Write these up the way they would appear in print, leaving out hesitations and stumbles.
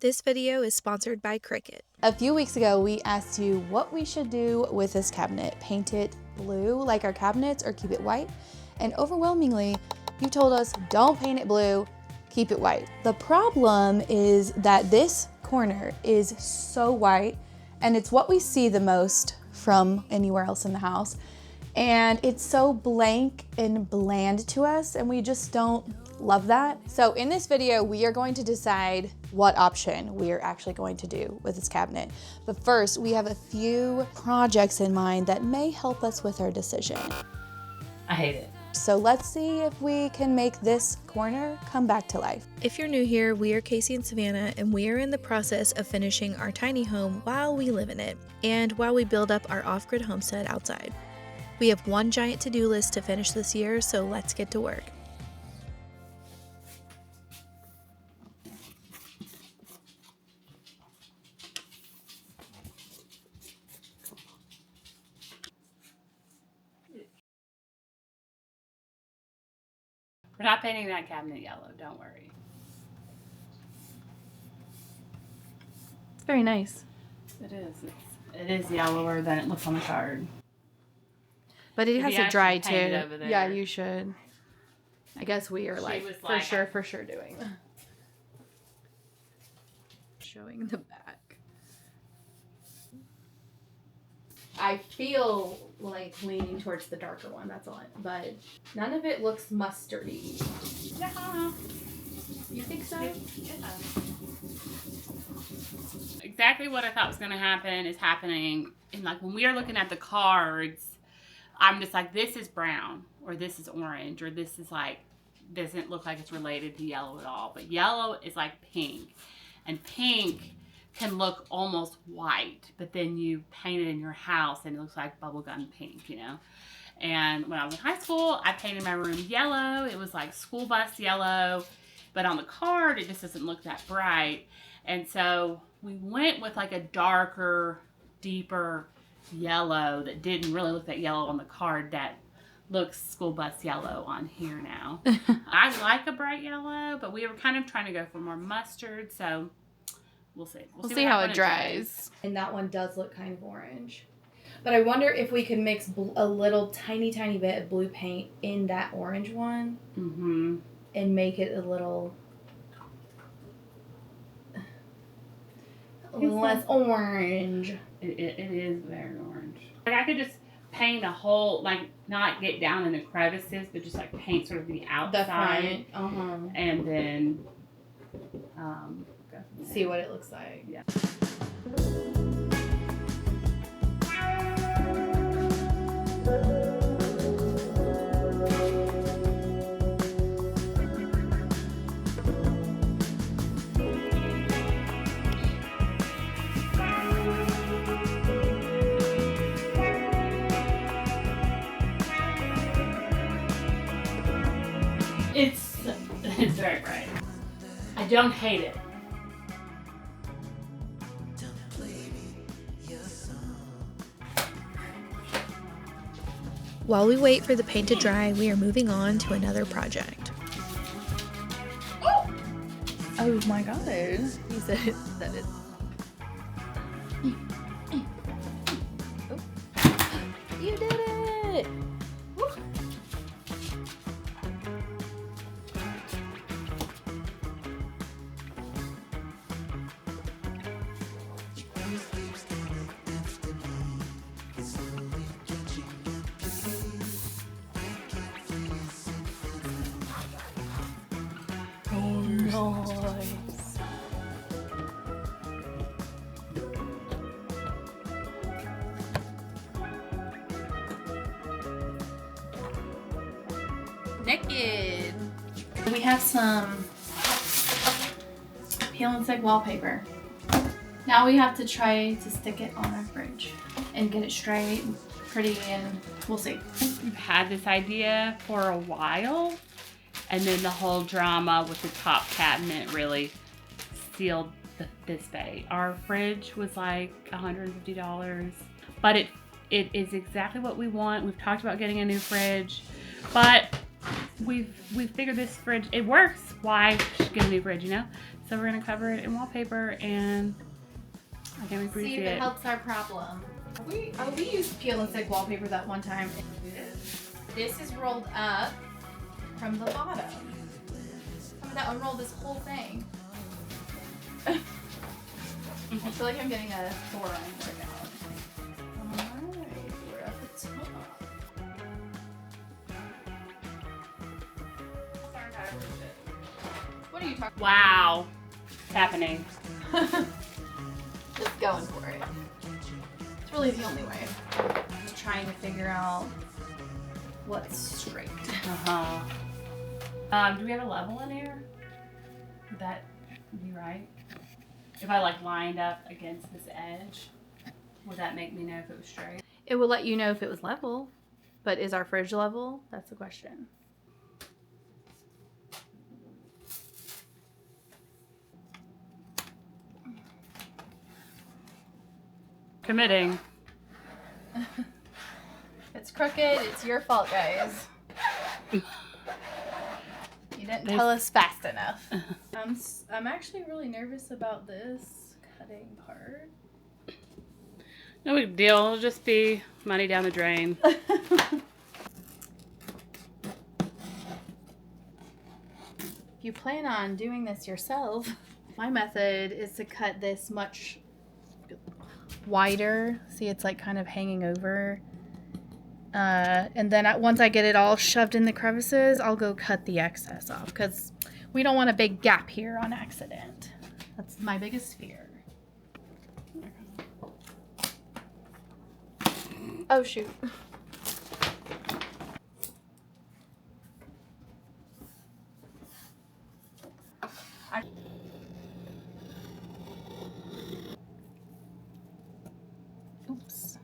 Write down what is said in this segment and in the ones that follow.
This video is sponsored by Cricut. A few weeks ago, we asked you what we should do with this cabinet. Paint it blue like our cabinets or keep it white? And overwhelmingly, you told us don't paint it blue, keep it white. The problem is that this corner is so white and it's what we see the most from anywhere else in the house. And it's so blank and bland to us and we just don't love that. So in this video, we are going to decide what option we are actually going to do with this cabinet. But first, we have a few projects in mind that may help us with our decision. I hate it. So let's see if we can make this corner come back to life. If you're new here, we are Casey and Savannah, and we are in the process of finishing our tiny home while we live in it, and while we build up our off-grid homestead outside. We have one giant to-do list to finish this year, so let's get to work. We're not painting that cabinet yellow, don't worry. It's very nice. It is. It is yellower than it looks on the card. But it has to dry too. Over there. Yeah, you should. I guess we are for sure doing. Showing the back. I feel like leaning towards the darker one, that's all. But none of it looks mustardy. Yeah. You think so? Yeah. Exactly what I thought was going to happen is happening. And like when we are looking at the cards, I'm just like, this is brown, or this is orange, or this is like, doesn't look like it's related to yellow at all. But yellow is like pink. And pink can look almost white, but then you paint it in your house and it looks like bubblegum pink, you know? And when I was in high school, I painted my room yellow. It was like school bus yellow, but on the card, it just doesn't look that bright. And so we went with like a darker, deeper yellow that didn't really look that yellow on the card that looks school bus yellow on here now. I like a bright yellow, but we were kind of trying to go for more mustard, so we'll see. We'll see how it dries. And that one does look kind of orange. But I wonder if we could mix a little tiny bit of blue paint in that orange one and make it a little less orange. It is very orange. Like I could just paint a whole, like not get down in the crevices, but just like paint sort of the outside. The front. And then see what it looks like. Yeah. It's very bright. I don't hate it. While we wait for the paint to dry, we are moving on to another project. Oh my god. He said that it. You did it! Woo. Nice. Naked. We have some peel and stick wallpaper. Now we have to try to stick it on our fridge and get it straight and pretty, and we'll see. We've had this idea for a while, and then the whole drama with the top cabinet really sealed this bay. Our fridge was like $150, but it is exactly what we want. We've talked about getting a new fridge, but we've figured this fridge, it works. Why get a new fridge, you know? So we're gonna cover it in wallpaper, and I can't wait for you to See see if it it. helps our problem. We used peel and stick wallpaper that one time. This is rolled up from the bottom. How about that unroll this whole thing? I feel like I'm getting a Thor line workout. Alright, we're at the top. What are you talking Wow, it's happening. Just going for it. It's really the only way. Just trying to figure out what's straight. Do we have a level in here? Would that be right? If I like lined up against this edge, would that make me know if it was straight? It will let you know if it was level, but is our fridge level? That's the question. Committing. It's crooked. It's your fault, guys. You didn't tell us fast enough. I'm actually really nervous about this cutting part. No big deal. It'll just be money down the drain. If you plan on doing this yourself, my method is to cut this much wider. See, it's like kind of hanging over. And then once I get it all shoved in the crevices, I'll go cut the excess off because we don't want a big gap here on accident. That's my biggest fear. Oh, shoot. Oops.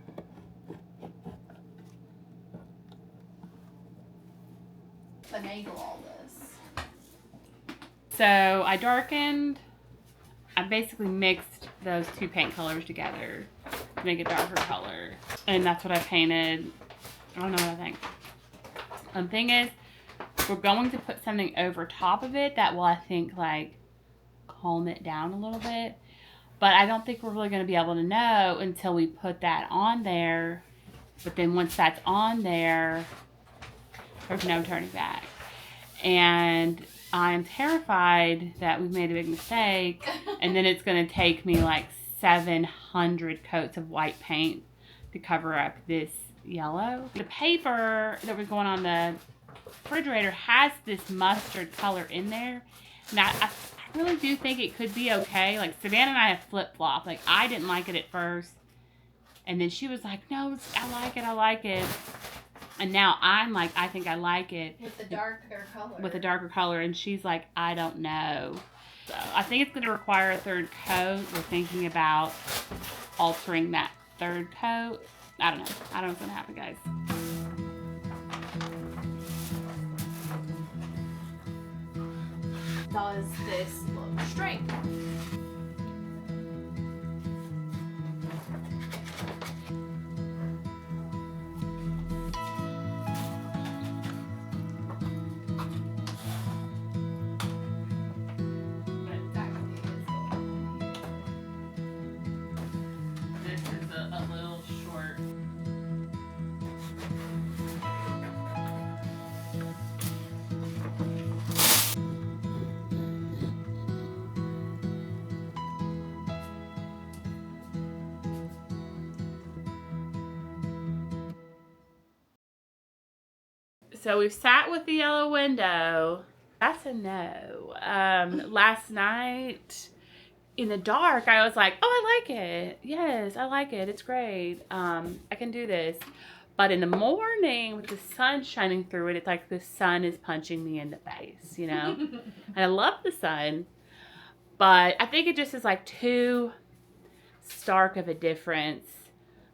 Finagle all this. So I basically mixed those two paint colors together to make a darker color. And that's what I painted. I don't know what I think. The thing is, we're going to put something over top of it that will, I think, like, calm it down a little bit. But I don't think we're really going to be able to know until we put that on there. But then once that's on there, there's no turning back. And I'm terrified that we've made a big mistake. And then it's going to take me like 700 coats of white paint to cover up this yellow. The paper that was going on the refrigerator has this mustard color in there. Now, I really do think it could be okay. Like, Savannah and I have flip-flopped. Like, I didn't like it at first. And then she was like, no, I like it. And now I'm like, I think I like it. With the darker color. With a darker color. And she's like, I don't know. So I think it's going to require a third coat. We're thinking about altering that third coat. I don't know. I don't know what's going to happen, guys. Does this look straight? This is a little short. So we've sat with the yellow window. That's a no. Last night in the dark, I was like, oh, I like it. Yes, I like it. It's great. I can do this. But in the morning with the sun shining through it, it's like the sun is punching me in the face, you know? And I love the sun. But I think it just is like too stark of a difference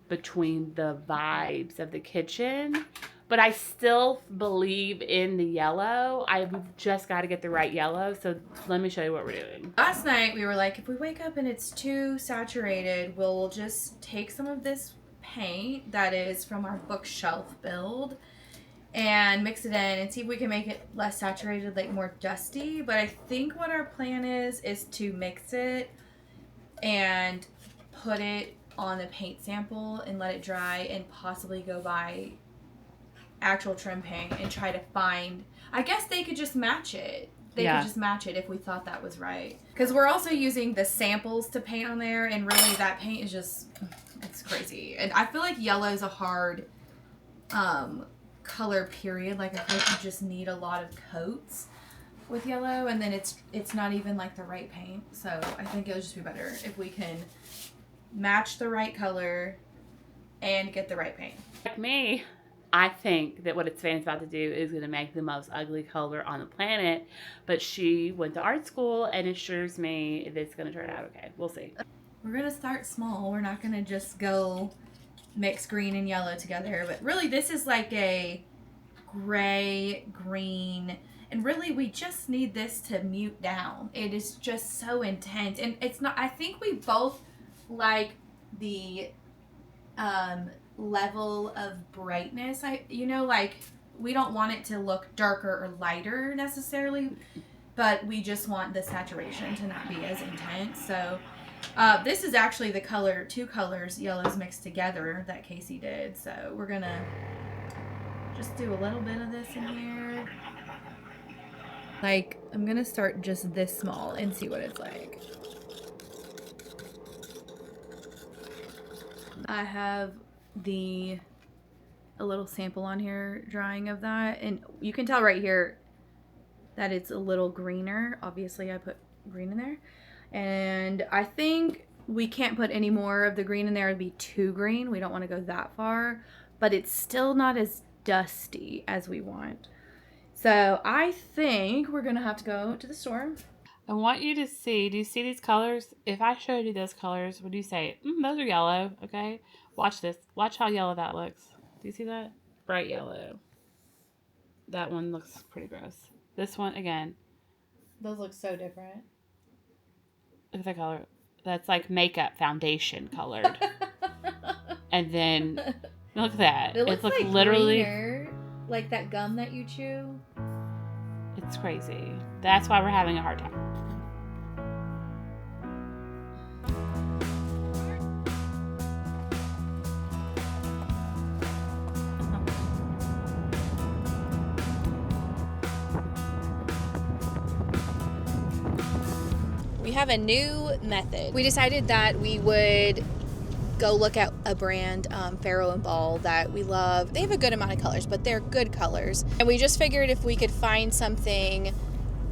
between the vibes of the kitchen. But I still believe in the yellow. We've just got to get the right yellow. So let me show you what we're doing. Last night we were like, if we wake up and it's too saturated, we'll just take some of this paint that is from our bookshelf build and mix it in and see if we can make it less saturated, like more dusty. But I think what our plan is to mix it and put it on the paint sample and let it dry and possibly go buy actual trim paint and try to find, I guess they could just match it. They could just match it if we thought that was right. Because we're also using the samples to paint on there, and really that paint is just, it's crazy. And I feel like yellow is a hard color period. Like I feel like you just need a lot of coats with yellow, and then it's not even like the right paint. So I think it would just be better if we can match the right color and get the right paint. Like me, I think that what Savannah's about to do is going to make the most ugly color on the planet, but she went to art school and assures me that it's going to turn out okay. We'll see. We're going to start small. We're not going to just go mix green and yellow together, but really this is like a gray, green, and really we just need this to mute down. It is just so intense, and it's not, I think we both like the level of brightness. Like we don't want it to look darker or lighter necessarily, but we just want the saturation to not be as intense. So this is actually the color, two colors, yellows mixed together that Casey did. So we're gonna just do a little bit of this in here. Like I'm gonna start just this small and see what it's like. I have a little sample on here drawing of that, and you can tell right here that it's a little greener. Obviously I put green in there, and I think we can't put any more of the green in there. It'd be too green. We don't want to go that far, but it's still not as dusty as we want. So I think we're gonna have to go to the store. I want you to see, do you see these colors? If I showed you those colors, would you say, those are yellow, okay? Watch this. Watch how yellow that looks. Do you see that? Bright yellow. That one looks pretty gross. This one, again. Those look so different. Look at that color. That's like makeup foundation colored. And then, look at that. It looks like literally greener, like that gum that you chew. It's crazy. That's why we're having a hard time. We have a new method. We decided that we would go look at a brand, Farrow and Ball, that we love. They have a good amount of colors, but they're good colors. And we just figured if we could find something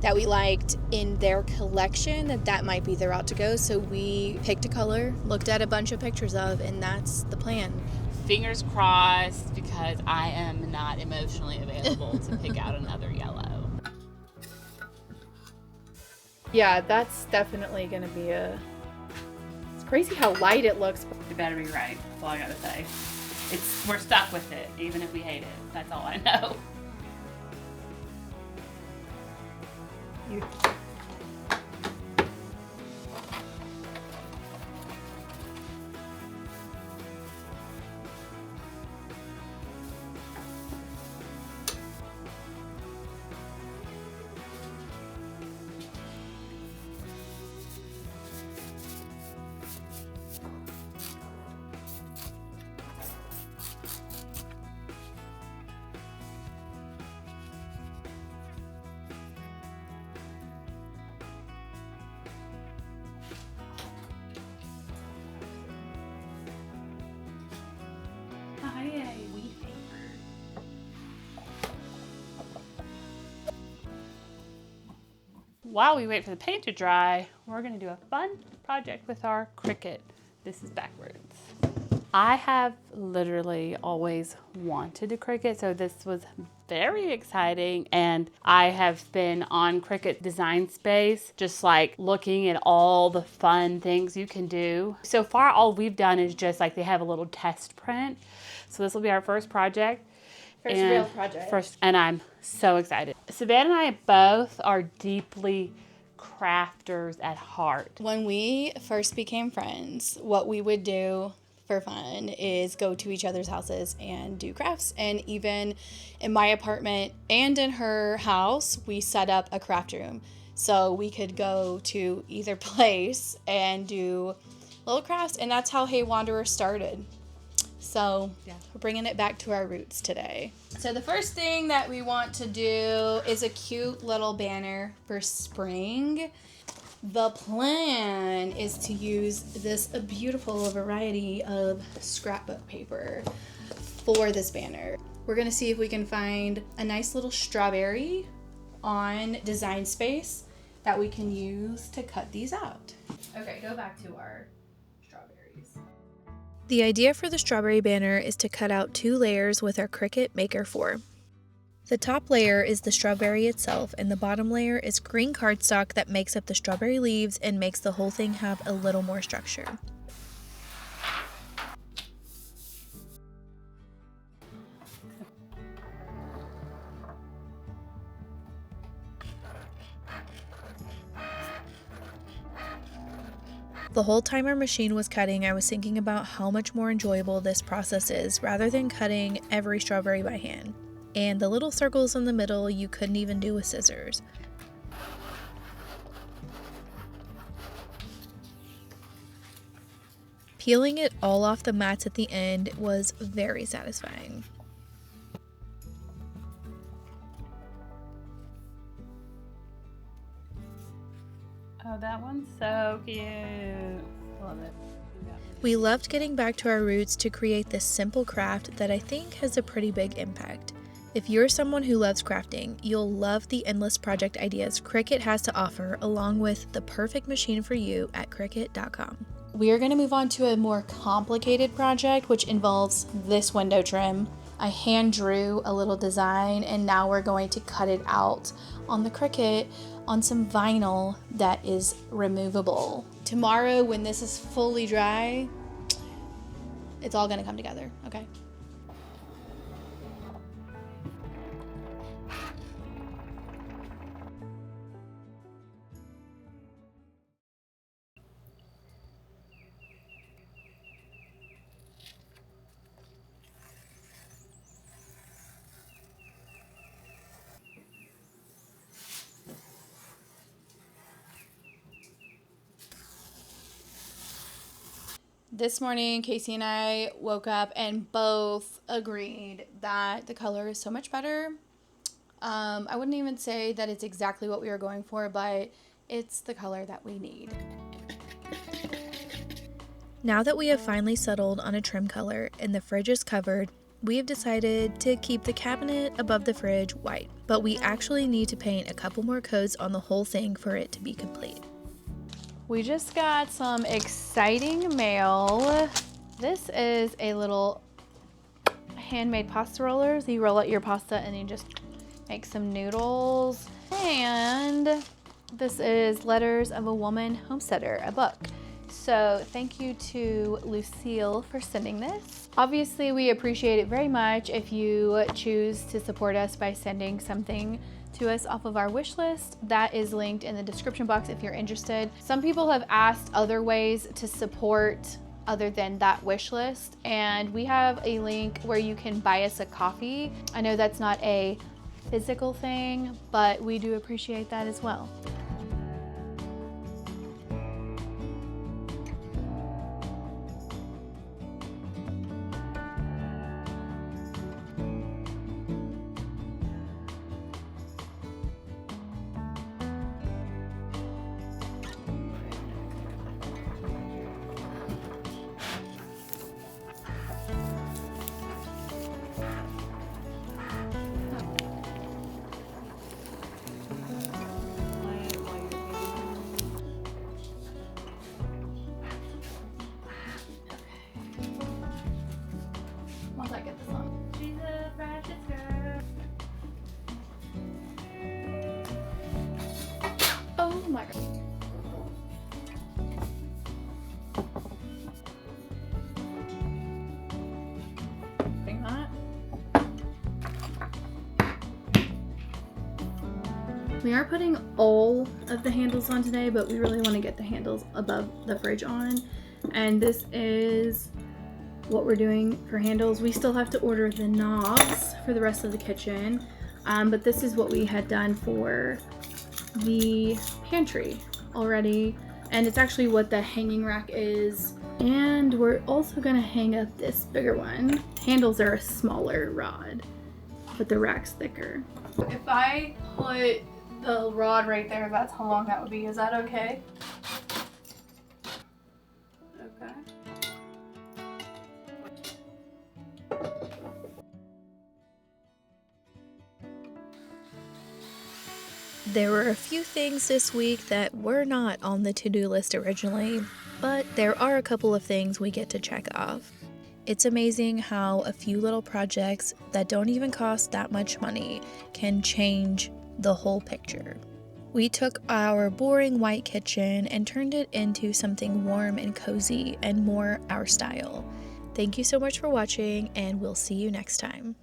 that we liked in their collection, that might be the route to go. So we picked a color, looked at a bunch of pictures of, and that's the plan. Fingers crossed, because I am not emotionally available to pick out another yellow. Yeah, that's definitely going to be it's crazy how light it looks. You better be right. That's all I gotta say. We're stuck with it, even if we hate it. That's all I know. While we wait for the paint to dry, we're going to do a fun project with our Cricut. This is backwards. I have literally always wanted a Cricut, so this was very exciting. And I have been on Cricut Design Space, just like looking at all the fun things you can do. So far, all we've done is just like they have a little test print. So this will be our first project. Real project. And I'm so excited. Savannah and I both are deeply crafters at heart. When we first became friends, what we would do for fun is go to each other's houses and do crafts. And even in my apartment and in her house, we set up a craft room. So we could go to either place and do little crafts. And that's how Hey Wanderer started. So we're bringing it back to our roots today. So the first thing that we want to do is a cute little banner for spring. The plan is to use this beautiful variety of scrapbook paper for this banner. We're gonna see if we can find a nice little strawberry on Design Space that we can use to cut these out. Okay, go back to our strawberries. The idea for the strawberry banner is to cut out 2 layers with our Cricut Maker 4. The top layer is the strawberry itself, and the bottom layer is green cardstock that makes up the strawberry leaves and makes the whole thing have a little more structure. The whole time our machine was cutting, I was thinking about how much more enjoyable this process is rather than cutting every strawberry by hand. And the little circles in the middle you couldn't even do with scissors. Peeling it all off the mats at the end was very satisfying. Oh, that one's so cute. Love it. We loved getting back to our roots to create this simple craft that I think has a pretty big impact. If you're someone who loves crafting, you'll love the endless project ideas Cricut has to offer, along with the perfect machine for you at Cricut.com. We are going to move on to a more complicated project, which involves this window trim. I hand drew a little design, and now we're going to cut it out on the Cricut on some vinyl that is removable. Tomorrow, when this is fully dry, it's all going to come together, okay? This morning, Casey and I woke up and both agreed that the color is so much better. I wouldn't even say that it's exactly what we were going for, but it's the color that we need. Now that we have finally settled on a trim color and the fridge is covered, we have decided to keep the cabinet above the fridge white, but we actually need to paint a couple more coats on the whole thing for it to be complete. We just got some exciting mail. This is a little handmade pasta roller. So you roll out your pasta and you just make some noodles. And this is Letters of a Woman Homesteader, a book. So thank you to Lucille for sending this. Obviously, we appreciate it very much if you choose to support us by sending something to us off of our wish list. That is linked in the description box if you're interested. Some people have asked other ways to support other than that wish list, and we have a link where you can buy us a coffee. I know that's not a physical thing, but we do appreciate that as well. Once I get this on. She's a precious girl. Oh my god. Being hot. We are putting all of the handles on today, but we really want to get the handles above the fridge on. And this is what we're doing for handles. We still have to order the knobs for the rest of the kitchen, but this is what we had done for the pantry already, and it's actually what the hanging rack is. And we're also gonna hang up this bigger one. Handles are a smaller rod, but the rack's thicker. If I put the rod right there, that's how long that would be. Is that okay? Okay. There were a few things this week that were not on the to-do list originally, but there are a couple of things we get to check off. It's amazing how a few little projects that don't even cost that much money can change the whole picture. We took our boring white kitchen and turned it into something warm and cozy and more our style. Thank you so much for watching, and we'll see you next time.